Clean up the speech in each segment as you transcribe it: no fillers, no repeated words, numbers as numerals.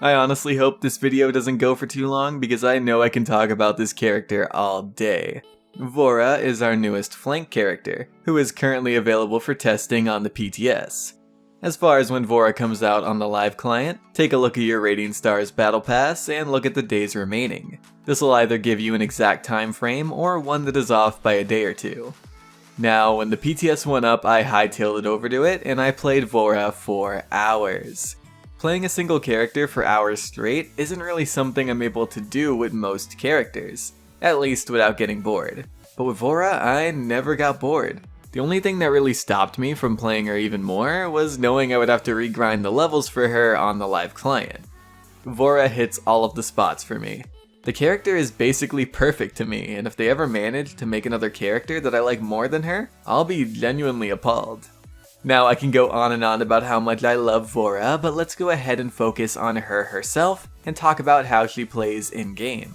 I honestly hope this video doesn't go for too long because I know I can talk about this character all day. Vora is our newest flank character, who is currently available for testing on the PTS. As far as when Vora comes out on the live client, take a look at your Rating Stars Battle Pass and look at the days remaining. This will either give you an exact time frame or one that is off by a day or two. Now, when the PTS went up, I hightailed it over to it and I played Vora for hours. Playing a single character for hours straight isn't really something I'm able to do with most characters, at least without getting bored. But with Vora, I never got bored. The only thing that really stopped me from playing her even more was knowing I would have to regrind the levels for her on the live client. Vora hits all of the spots for me. The character is basically perfect to me, and if they ever manage to make another character that I like more than her, I'll be genuinely appalled. Now I can go on and on about how much I love Vora, but let's go ahead and focus on her herself and talk about how she plays in-game.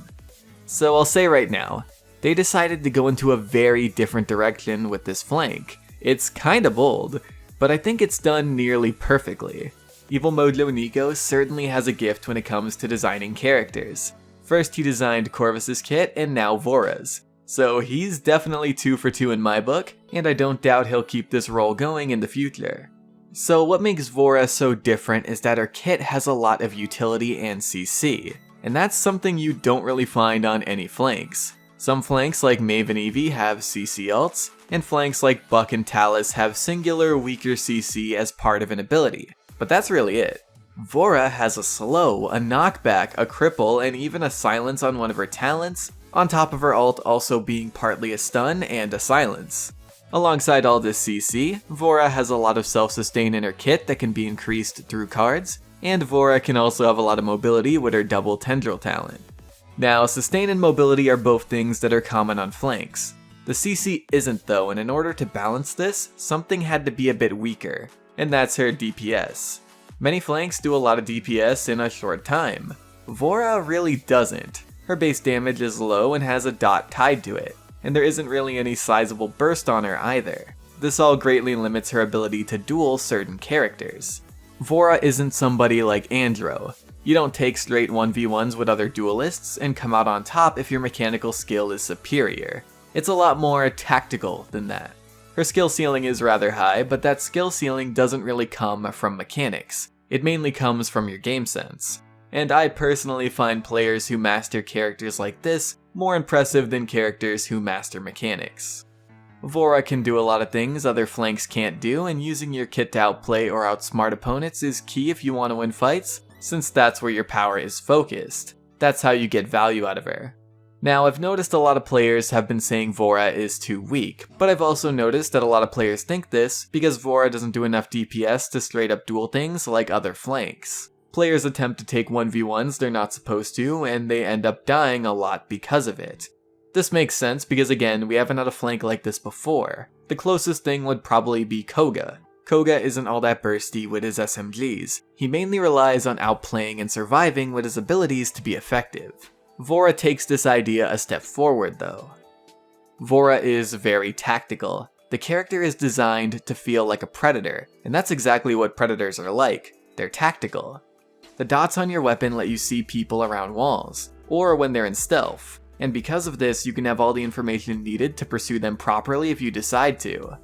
So I'll say right now, they decided to go into a very different direction with this flank. It's kinda bold, but I think it's done nearly perfectly. Evil Mojo Nico certainly has a gift when it comes to designing characters. First he designed Corvus's kit and now Vora's. So he's definitely 2 for 2 in my book, and I don't doubt he'll keep this role going in the future. So what makes Vora so different is that her kit has a lot of utility and CC, and that's something you don't really find on any flanks. Some flanks like Maeve and Evie have CC ults, and flanks like Buck and Talus have singular weaker CC as part of an ability, but that's really it. Vora has a slow, a knockback, a cripple, and even a silence on one of her talents, on top of her ult also being partly a stun and a silence. Alongside all this CC, Vora has a lot of self-sustain in her kit that can be increased through cards, and Vora can also have a lot of mobility with her double tendril talent. Now, sustain and mobility are both things that are common on flanks. The CC isn't though, and in order to balance this, something had to be a bit weaker, and that's her DPS. Many flanks do a lot of DPS in a short time. Vora really doesn't. Her base damage is low and has a dot tied to it, and there isn't really any sizable burst on her either. This all greatly limits her ability to duel certain characters. Vora isn't somebody like Andro. You don't take straight 1v1s with other duelists and come out on top if your mechanical skill is superior. It's a lot more tactical than that. Her skill ceiling is rather high, but that skill ceiling doesn't really come from mechanics. It mainly comes from your game sense. And I personally find players who master characters like this more impressive than characters who master mechanics. Vora can do a lot of things other flanks can't do, and using your kit to outplay or outsmart opponents is key if you want to win fights, since that's where your power is focused. That's how you get value out of her. Now, I've noticed a lot of players have been saying Vora is too weak, but I've also noticed that a lot of players think this because Vora doesn't do enough DPS to straight up duel things like other flanks. Players attempt to take 1v1s they're not supposed to, and they end up dying a lot because of it. This makes sense because again, we haven't had a flank like this before. The closest thing would probably be Koga. Koga isn't all that bursty with his SMGs. He mainly relies on outplaying and surviving with his abilities to be effective. Vora takes this idea a step forward though. Vora is very tactical. The character is designed to feel like a predator, and that's exactly what predators are like. They're tactical. The dots on your weapon let you see people around walls, or when they're in stealth, and because of this you can have all the information needed to pursue them properly if you decide to.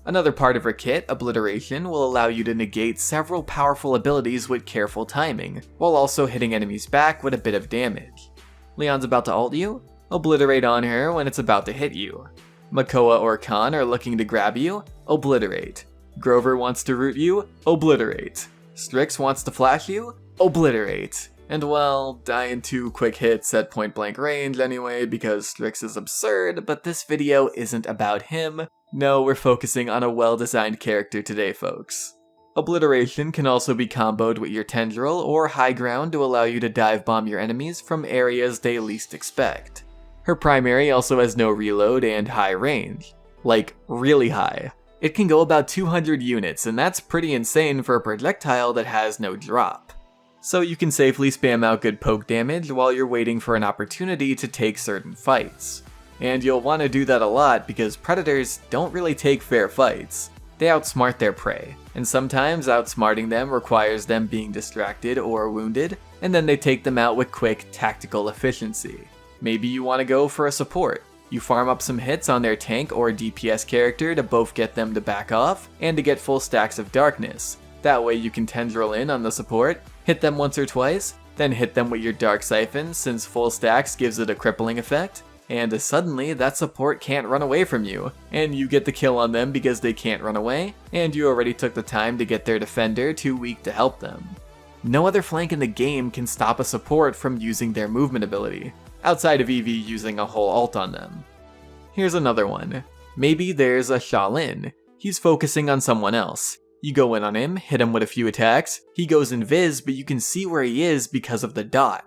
Another part of her kit, Obliteration, will allow you to negate several powerful abilities with careful timing, while also hitting enemies back with a bit of damage. Leon's about to ult you? Obliterate on her when it's about to hit you. Makoa or Khan are looking to grab you? Obliterate. Grover wants to root you? Obliterate. Strix wants to flash you? Obliterate. And well, die in 2 quick hits at point blank range anyway because Strix is absurd, but this video isn't about him. No, we're focusing on a well-designed character today, folks. Obliteration can also be comboed with your Tendril or High Ground to allow you to dive bomb your enemies from areas they least expect. Her primary also has no reload and high range. Like, really high. It can go about 200 units, and that's pretty insane for a projectile that has no drop. So you can safely spam out good poke damage while you're waiting for an opportunity to take certain fights. And you'll want to do that a lot because predators don't really take fair fights. They outsmart their prey, and sometimes outsmarting them requires them being distracted or wounded, and then they take them out with quick tactical efficiency. Maybe you want to go for a support. You farm up some hits on their tank or DPS character to both get them to back off and to get full stacks of darkness. That way you can tendril in on the support, hit them once or twice, then hit them with your Dark Siphon since full stacks gives it a crippling effect, and suddenly that support can't run away from you, and you get the kill on them because they can't run away, and you already took the time to get their defender too weak to help them. No other flank in the game can stop a support from using their movement ability, outside of Eevee using a whole ult on them. Here's another one. Maybe there's a Shaolin. He's focusing on someone else. You go in on him, hit him with a few attacks, he goes invis, but you can see where he is because of the dot.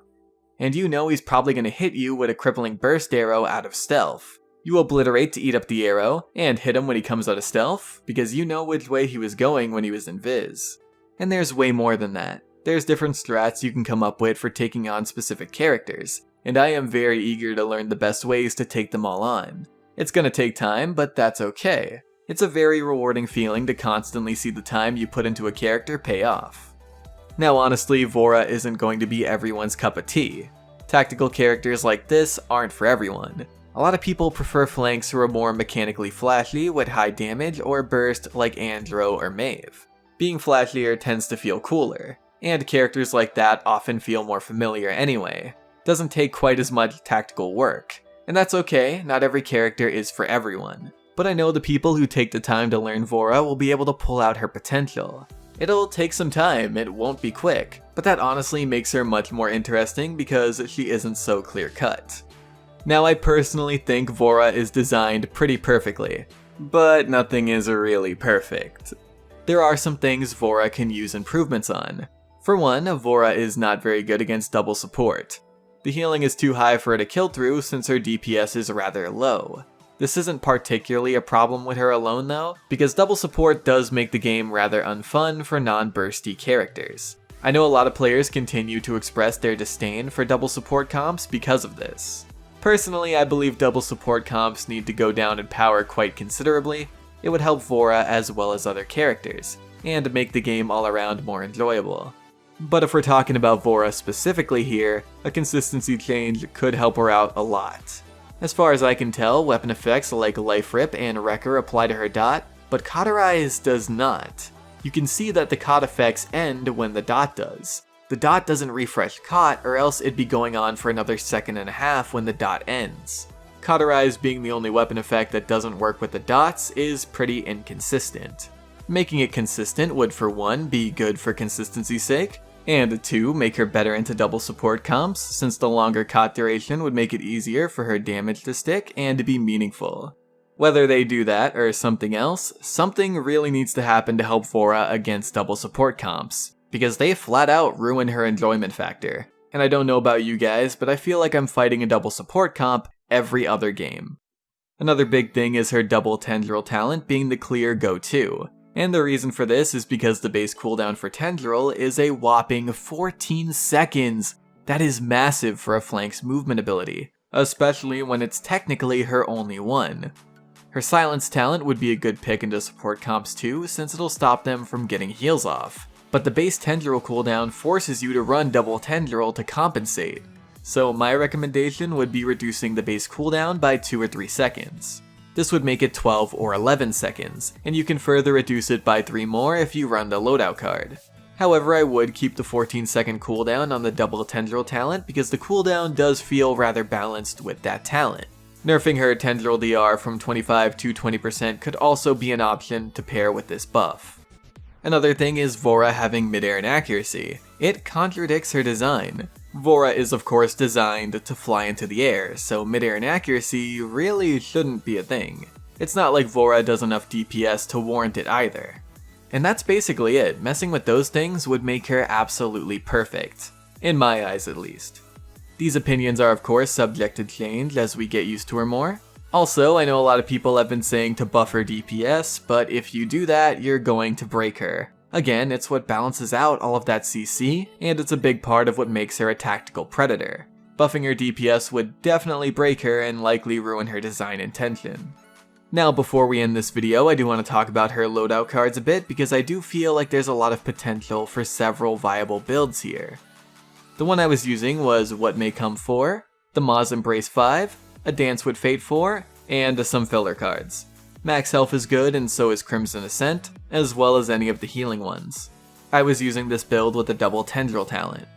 And you know he's probably going to hit you with a crippling burst arrow out of stealth. You obliterate to eat up the arrow, and hit him when he comes out of stealth, because you know which way he was going when he was invis. And there's way more than that. There's different strats you can come up with for taking on specific characters, and I am very eager to learn the best ways to take them all on. It's going to take time, but that's okay. It's a very rewarding feeling to constantly see the time you put into a character pay off. Now honestly, Vora isn't going to be everyone's cup of tea. Tactical characters like this aren't for everyone. A lot of people prefer flanks who are more mechanically flashy with high damage or burst like Andro or Maeve. Being flashier tends to feel cooler, and characters like that often feel more familiar anyway. Doesn't take quite as much tactical work, and that's okay, not every character is for everyone. But I know the people who take the time to learn Vora will be able to pull out her potential. It'll take some time, it won't be quick, but that honestly makes her much more interesting because she isn't so clear-cut. Now I personally think Vora is designed pretty perfectly, but nothing is really perfect. There are some things Vora can use improvements on. For one, Vora is not very good against double support. The healing is too high for her to kill through since her DPS is rather low. This isn't particularly a problem with her alone though, because double support does make the game rather unfun for non-bursty characters. I know a lot of players continue to express their disdain for double support comps because of this. Personally, I believe double support comps need to go down in power quite considerably. It would help Vora as well as other characters, and make the game all around more enjoyable. But if we're talking about Vora specifically here, a consistency change could help her out a lot. As far as I can tell, weapon effects like Life Rip and Wrecker apply to her dot, but Cauterize does not. You can see that the Caut effects end when the dot does. The dot doesn't refresh Caut, or else it'd be going on for another second and a half when the dot ends. Cauterize being the only weapon effect that doesn't work with the dots is pretty inconsistent. Making it consistent would for one be good for consistency's sake, and 2, make her better into double support comps, since the longer Caut duration would make it easier for her damage to stick and to be meaningful. Whether they do that or something else, something really needs to happen to help Vora against double support comps, because they flat out ruin her enjoyment factor. And I don't know about you guys, but I feel like I'm fighting a double support comp every other game. Another big thing is her double tendril talent being the clear go-to. And the reason for this is because the base cooldown for Tendril is a whopping 14 seconds. That is massive for a flank's movement ability, especially when it's technically her only one. Her Silence talent would be a good pick into support comps too, since it'll stop them from getting heals off. But the base Tendril cooldown forces you to run double Tendril to compensate. So my recommendation would be reducing the base cooldown by 2 or 3 seconds. This would make it 12 or 11 seconds, and you can further reduce it by 3 more if you run the loadout card. However, I would keep the 14-second cooldown on the double Tendril talent because the cooldown does feel rather balanced with that talent. Nerfing her Tendril DR from 25 to 20% could also be an option to pair with this buff. Another thing is Vora having mid-air inaccuracy. It contradicts her design. Vora is of course designed to fly into the air, so mid-air inaccuracy really shouldn't be a thing. It's not like Vora does enough DPS to warrant it either. And that's basically it. Messing with those things would make her absolutely perfect. In my eyes at least. These opinions are of course subject to change as we get used to her more. Also, I know a lot of people have been saying to buff her DPS, but if you do that, you're going to break her. Again, it's what balances out all of that CC, and it's a big part of what makes her a tactical predator. Buffing her DPS would definitely break her and likely ruin her design intention. Now before we end this video, I do want to talk about her loadout cards a bit because I do feel like there's a lot of potential for several viable builds here. The one I was using was What May Come 4, the Ma's Embrace 5, a Dance with Fate 4, and some filler cards. Max health is good and so is Crimson Ascent, as well as any of the healing ones. I was using this build with a double Tendril talent.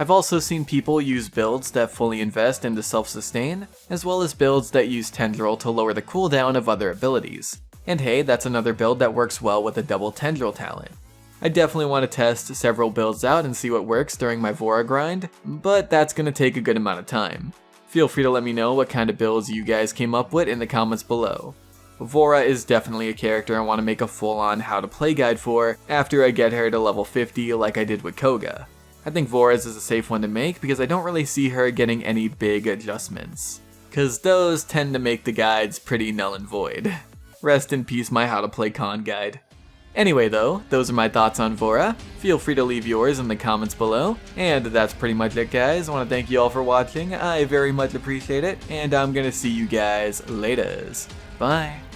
I've also seen people use builds that fully invest into self-sustain, as well as builds that use Tendril to lower the cooldown of other abilities. And hey, that's another build that works well with a double Tendril talent. I definitely want to test several builds out and see what works during my Vora grind, but that's going to take a good amount of time. Feel free to let me know what kind of builds you guys came up with in the comments below. Vora is definitely a character I want to make a full-on how to play guide for after I get her to level 50 like I did with Koga. I think Vora's is a safe one to make because I don't really see her getting any big adjustments, cause those tend to make the guides pretty null and void. Rest in peace my how to play con guide. Anyway though, those are my thoughts on Vora. Feel free to leave yours in the comments below. And that's pretty much it guys, I want to thank you all for watching, I very much appreciate it, and I'm gonna see you guys laters. Bye!